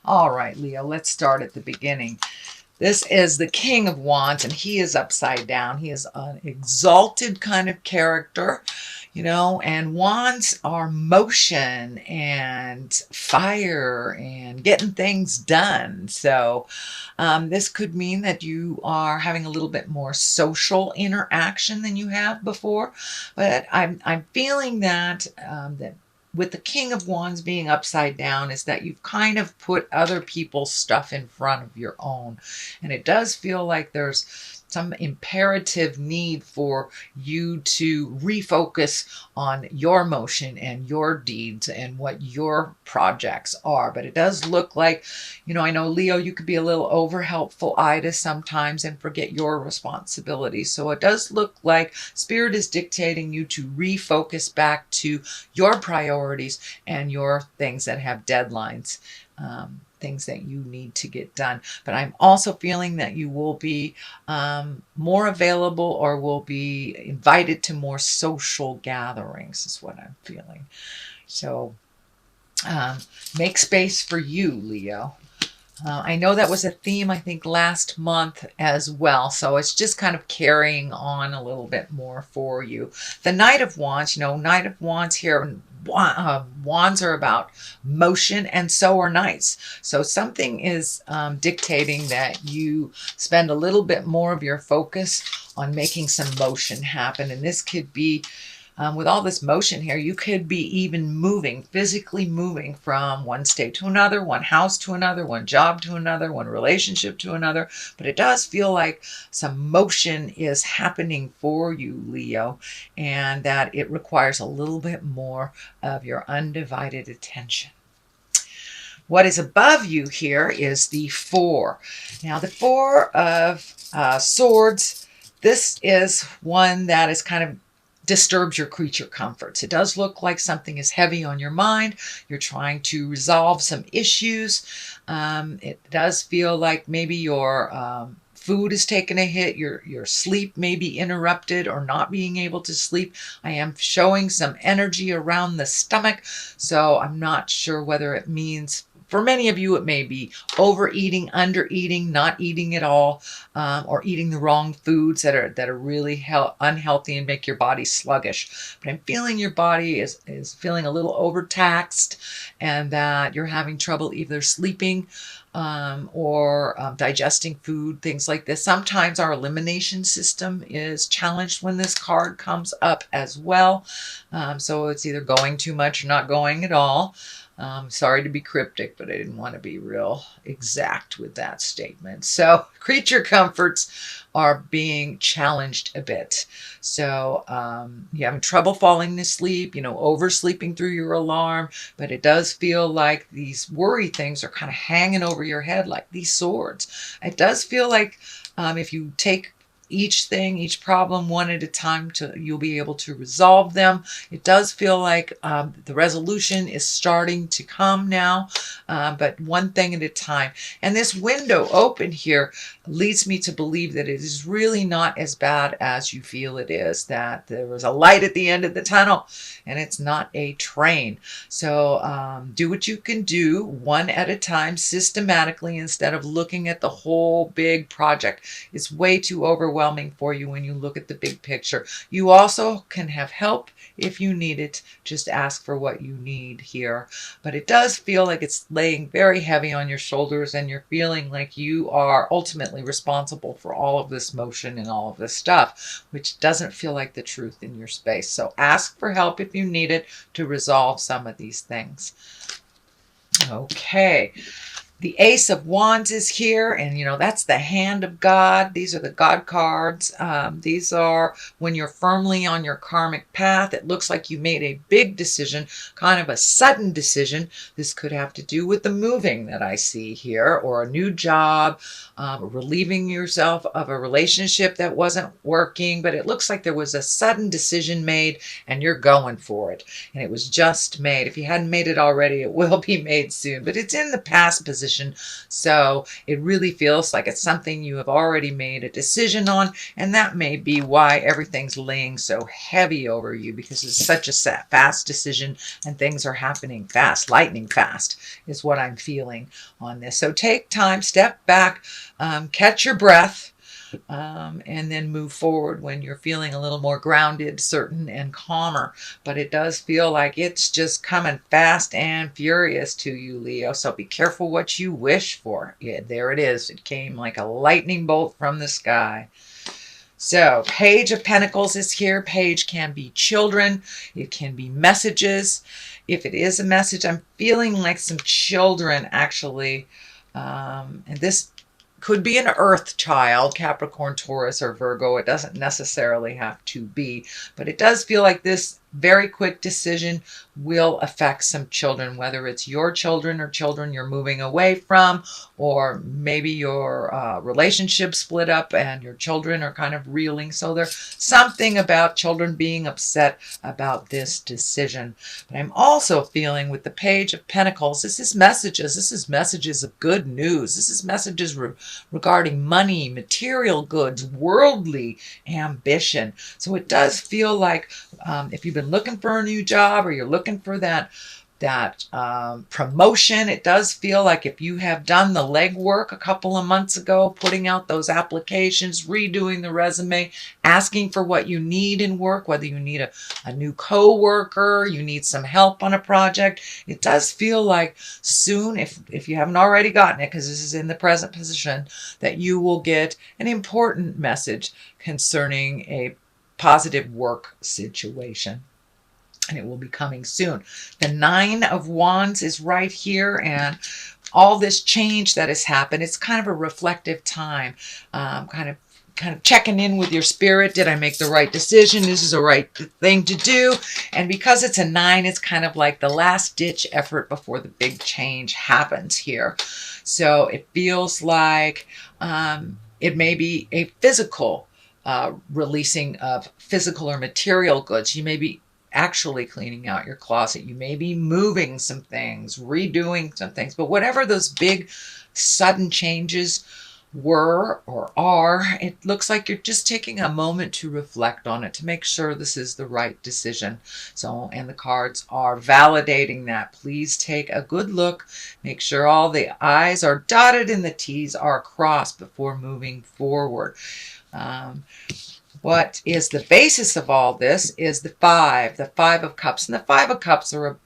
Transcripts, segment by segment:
All right, Leo, let's start at the beginning. This is the King of Wands, and he is upside down. He is an exalted kind of character, and wands are motion and fire and getting things done. So this could mean that you are having a little bit more social interaction than you have before. But I'm feeling that with the King of Wands being upside down is that you've kind of put other people's stuff in front of your own. And it does feel like there's some imperative need for you to refocus on your motion and your deeds and what your projects are. But it does look like, I know, Leo, you could be a little over helpful Ida sometimes and forget your responsibilities. So it does look like Spirit is dictating you to refocus back to your priorities and your things that have deadlines. Things that you need to get done. But I'm also feeling that you will be more available or will be invited to more social gatherings is what I'm feeling. So make space for you, Leo. I know that was a theme, I think, last month as well. So it's just kind of carrying on a little bit more for you. The Knight of Wands, Knight of Wands here, wands are about motion, and so are knights. So something is dictating that you spend a little bit more of your focus on making some motion happen. And this could be with all this motion here, you could be even physically moving from one state to another, one house to another, one job to another, one relationship to another. But it does feel like some motion is happening for you, Leo, and that it requires a little bit more of your undivided attention. What is above you here is the Four. Now, the Four of Swords, this is one that is kind of disturbs your creature comforts. It does look like something is heavy on your mind. You're trying to resolve some issues. It does feel like maybe your food is taking a hit. Your sleep may be interrupted or not being able to sleep. I am showing some energy around the stomach, so I'm not sure whether it means, for many of you, it may be overeating, undereating, not eating at all, or eating the wrong foods that are really unhealthy and make your body sluggish. But I'm feeling your body is feeling a little overtaxed, and that you're having trouble either sleeping or digesting food, things like this. Sometimes our elimination system is challenged when this card comes up as well. So it's either going too much or not going at all. Sorry to be cryptic, but I didn't want to be real exact with that statement. So creature comforts are being challenged a bit. So you're having trouble falling to sleep, oversleeping through your alarm, but it does feel like these worry things are kind of hanging over your head like these swords. It does feel like if you take each problem one at a time, you'll be able to resolve them. It does feel like the resolution is starting to come now, but one thing at a time. And this window open here leads me to believe that it is really not as bad as you feel it is, that there was a light at the end of the tunnel and it's not a train. So do what you can do one at a time, systematically, instead of looking at the whole big project. It's way too overwhelming for you when you look at the big picture. You also can have help if you need it. Just ask for what you need here. But it does feel like it's laying very heavy on your shoulders, and you're feeling like you are ultimately responsible for all of this motion and all of this stuff, which doesn't feel like the truth in your space. So ask for help if you need it to resolve some of these things. Okay. The Ace of Wands is here, and that's the hand of God. These are the God cards. These are when you're firmly on your karmic path. It looks like you made a big decision, kind of a sudden decision. This could have to do with the moving that I see here, or a new job, relieving yourself of a relationship that wasn't working. But it looks like there was a sudden decision made, and you're going for it. And it was just made. If you hadn't made it already, it will be made soon. But it's in the past position. position. So it really feels like it's something you have already made a decision on, and that may be why everything's laying so heavy over you, because it's such a fast decision and things are happening fast. Lightning fast is what I'm feeling on this. So take time, step back, catch your breath, and then move forward when you're feeling a little more grounded, certain, and calmer. But it does feel like it's just coming fast and furious to you, Leo. So be careful what you wish for. Yeah, there it is. It came like a lightning bolt from the sky. So Page of Pentacles is here. Page can be children. It can be messages. If it is a message, I'm feeling like some children actually. And this could be an earth child, Capricorn, Taurus, or Virgo. It doesn't necessarily have to be, but it does feel like this very quick decision will affect some children, whether it's your children or children you're moving away from, or maybe your relationship split up and your children are kind of reeling. So there's something about children being upset about this decision. But I'm also feeling with the Page of Pentacles, this is messages. This is messages of good news. This is messages regarding money, material goods, worldly ambition. So it does feel like if you've been looking for a new job or you're looking for that promotion, it does feel like if you have done the legwork a couple of months ago, putting out those applications, redoing the resume, asking for what you need in work, whether you need a new co-worker, you need some help on a project, it does feel like soon, if you haven't already gotten it, because this is in the present position, that you will get an important message concerning a positive work situation. And it will be coming soon. The 9 of Wands is right here, and all this change that has happened, it's kind of a reflective time, kind of checking in with your spirit. Did I make the right decision? This is the right thing to do. And because it's a 9, it's kind of like the last ditch effort before the big change happens here. So it feels like it may be a physical releasing of physical or material goods. You may be actually cleaning out your closet. You may be moving some things, redoing some things, but whatever those big sudden changes were or are, it looks like you're just taking a moment to reflect on it, to make sure this is the right decision. So, and the cards are validating that. Please take a good look. Make sure all the I's are dotted and the T's are crossed before moving forward. What is the basis of all this is the 5 of Cups. And the 5 of Cups are,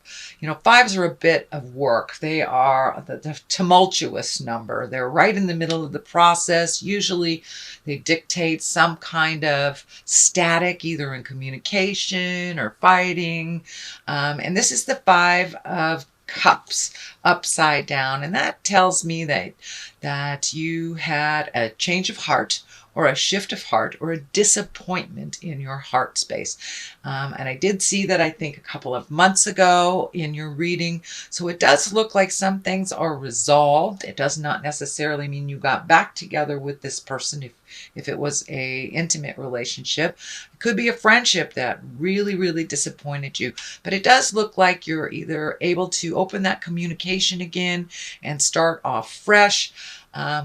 fives are a bit of work. They are the tumultuous number. They're right in the middle of the process. Usually they dictate some kind of static, either in communication or fighting. And this is the 5 of Cups upside down. And that tells me that you had a change of heart, or a shift of heart, or a disappointment in your heart space. And I did see that, I think, a couple of months ago in your reading. So it does look like some things are resolved. It does not necessarily mean you got back together with this person if it was a intimate relationship. It could be a friendship that really, really disappointed you. But it does look like you're either able to open that communication again and start off fresh,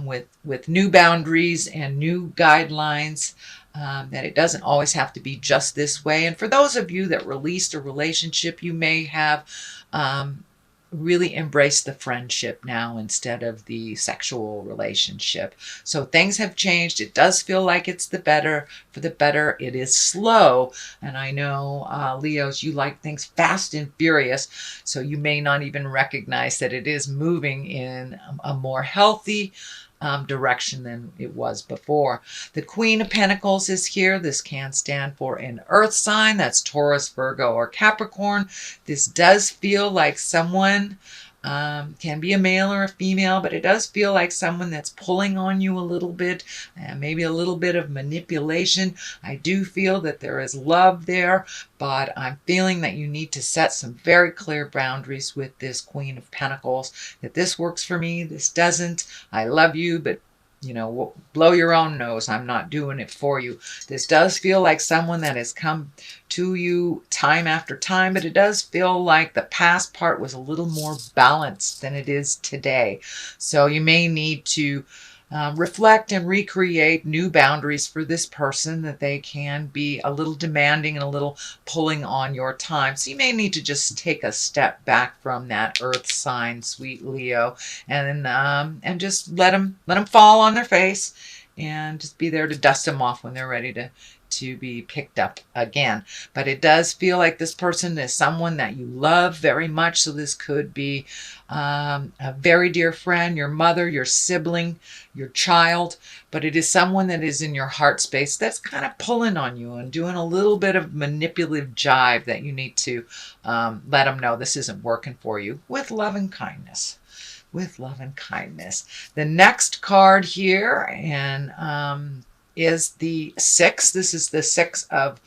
with new boundaries and new guidelines, that it doesn't always have to be just this way. And for those of you that released a relationship, you may have really embraced the friendship now instead of the sexual relationship. So things have changed. It does feel like it's for the better. It is slow. And I know, Leos, you like things fast and furious. So you may not even recognize that it is moving in a more healthy direction than it was before. The Queen of Pentacles is here. This can stand for an earth sign. That's Taurus, Virgo, or Capricorn. This does feel like someone, can be a male or a female, but it does feel like someone that's pulling on you a little bit, and maybe a little bit of manipulation. I do feel that there is love there, but I'm feeling that you need to set some very clear boundaries with this Queen of Pentacles, that this works for me, this doesn't. I love you, but blow your own nose. I'm not doing it for you. This does feel like someone that has come to you time after time, but it does feel like the past part was a little more balanced than it is today. So you may need to reflect and recreate new boundaries for this person, that they can be a little demanding and a little pulling on your time. So you may need to just take a step back from that earth sign, sweet Leo, and just let them fall on their face, and just be there to dust them off when they're ready to be picked up again. But it does feel like this person is someone that you love very much. So this could be a very dear friend, your mother, your sibling, your child, but it is someone that is in your heart space that's kind of pulling on you and doing a little bit of manipulative jive, that you need to let them know this isn't working for you, with love and kindness. With love and kindness. The next card here is the 6. This is the 6 of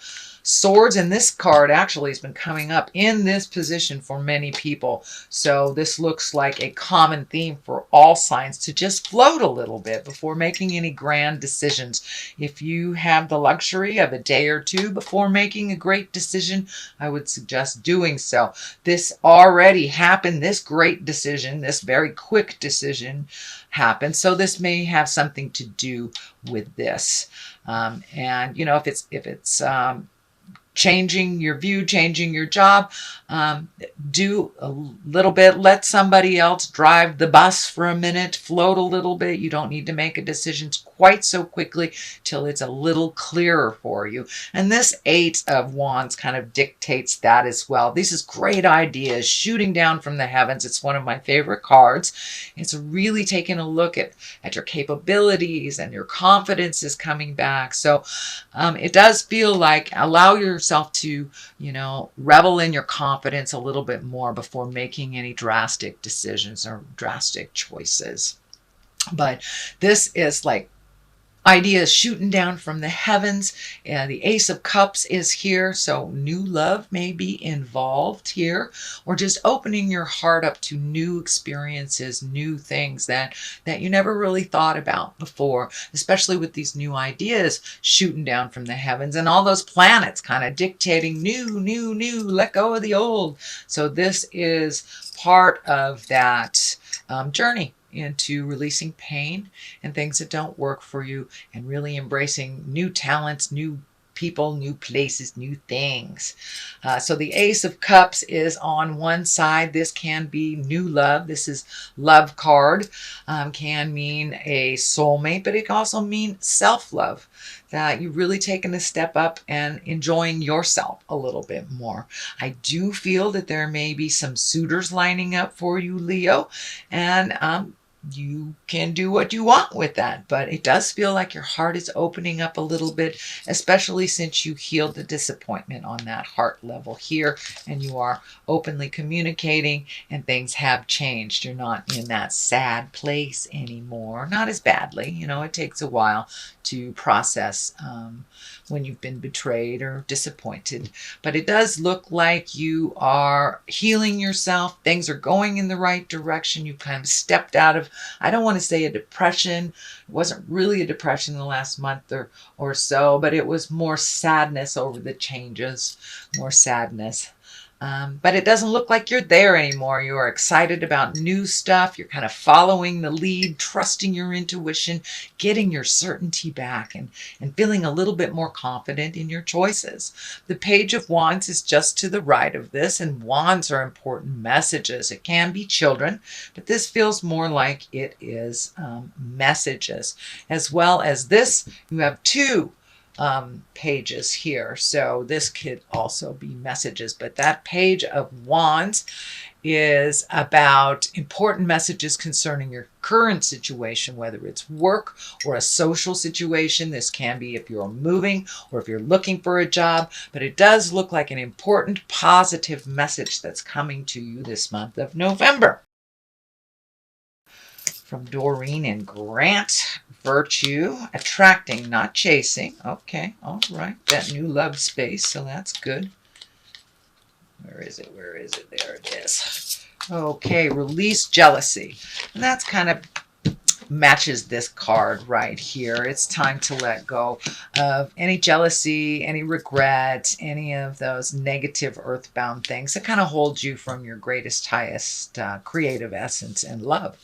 Swords, and this card actually has been coming up in this position for many people. So this looks like a common theme for all signs, to just float a little bit before making any grand decisions. If you have the luxury of a day or two before making a great decision, I would suggest doing so. This already happened. This great decision, this very quick decision happened. So this may have something to do with this. And if it's changing your view, changing your job, do a little bit. Let somebody else drive the bus for a minute, float a little bit. You don't need to make a decision quite so quickly till it's a little clearer for you. And this 8 of Wands kind of dictates that as well. This is great ideas shooting down from the heavens. It's one of my favorite cards. It's really taking a look at your capabilities, and your confidence is coming back. So it does feel like allow yourself to, revel in your confidence a little bit more before making any drastic decisions or drastic choices. But this is like ideas shooting down from the heavens. The Ace of Cups is here, so new love may be involved here, or just opening your heart up to new experiences, new things that you never really thought about before, especially with these new ideas shooting down from the heavens, and all those planets kind of dictating new, let go of the old. So this is part of that journey into releasing pain and things that don't work for you, and really embracing new talents, new people, new places, new things. So the Ace of Cups is on one side. This can be new love. This is love card. Can mean a soulmate, but it can also mean self-love, that you've really taken a step up and enjoying yourself a little bit more. I do feel that there may be some suitors lining up for you, Leo, and you can do what you want with that, but it does feel like your heart is opening up a little bit, especially since you healed the disappointment on that heart level here, and you are openly communicating, and things have changed. You're not in that sad place anymore, not as badly. It takes a while to process when you've been betrayed or disappointed, but it does look like you are healing yourself. Things are going in the right direction. You've kind of stepped out of, I don't want to say a depression. It wasn't really a depression in the last month or so, but it was more sadness over the changes, more sadness. But it doesn't look like you're there anymore. You are excited about new stuff. You're kind of following the lead, trusting your intuition, getting your certainty back, and feeling a little bit more confident in your choices. The Page of Wands is just to the right of this, and wands are important messages. It can be children, but this feels more like it is messages. As well as this, you have 2 pages here, so this could also be messages, but that Page of Wands is about important messages concerning your current situation, whether it's work or a social situation. This can be if you're moving or if you're looking for a job, but it does look like an important positive message that's coming to you this month of November. From Doreen and Grant, Virtue, attracting, not chasing. Okay, all right. That new love space, so that's good. Where is it? Where is it? There it is. Okay, release jealousy. And that's kind of matches this card right here. It's time to let go of any jealousy, any regret, any of those negative earthbound things that kind of hold you from your greatest, highest creative essence and love.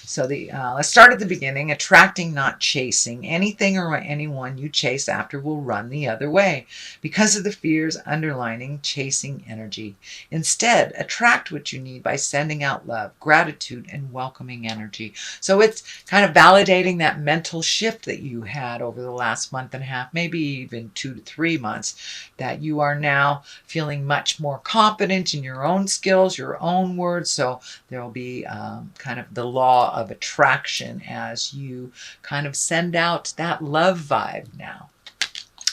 So let's start at the beginning. Attracting, not chasing. Anything or anyone you chase after will run the other way because of the fears underlining chasing energy. Instead, attract what you need by sending out love, gratitude, and welcoming energy. So it's kind of validating that mental shift that you had over the last month and a half, maybe even 2 to 3 months, that you are now feeling much more confident in your own skills, your own words. So there will be kind of the law of attraction as you kind of send out that love vibe now.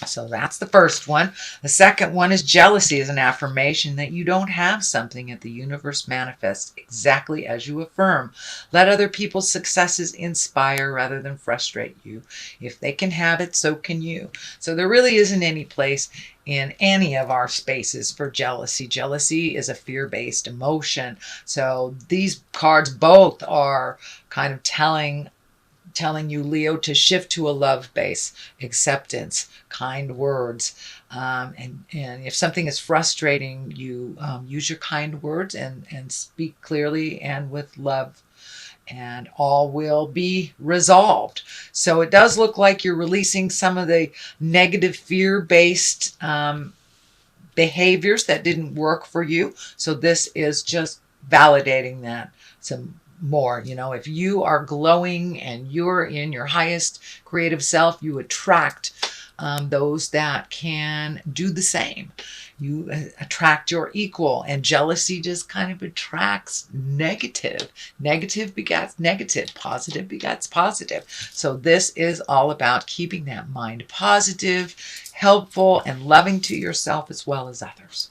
So that's the first one. The second one is jealousy is an affirmation that you don't have something that the universe manifests exactly as you affirm. Let other people's successes inspire rather than frustrate you. If they can have it, so can you. So there really isn't any place in any of our spaces for jealousy. Jealousy is a fear-based emotion. So these cards both are kind of telling you, Leo, to shift to a love base, acceptance, kind words. And if something is frustrating you, use your kind words and speak clearly and with love, and all will be resolved. So it does look like you're releasing some of the negative fear-based behaviors that didn't work for you. So this is just validating that some more. If you are glowing and you're in your highest creative self, you attract those that can do the same. You attract your equal, and jealousy just kind of attracts negative. Negative begets negative. Positive begets positive. So this is all about keeping that mind positive, helpful, and loving to yourself as well as others.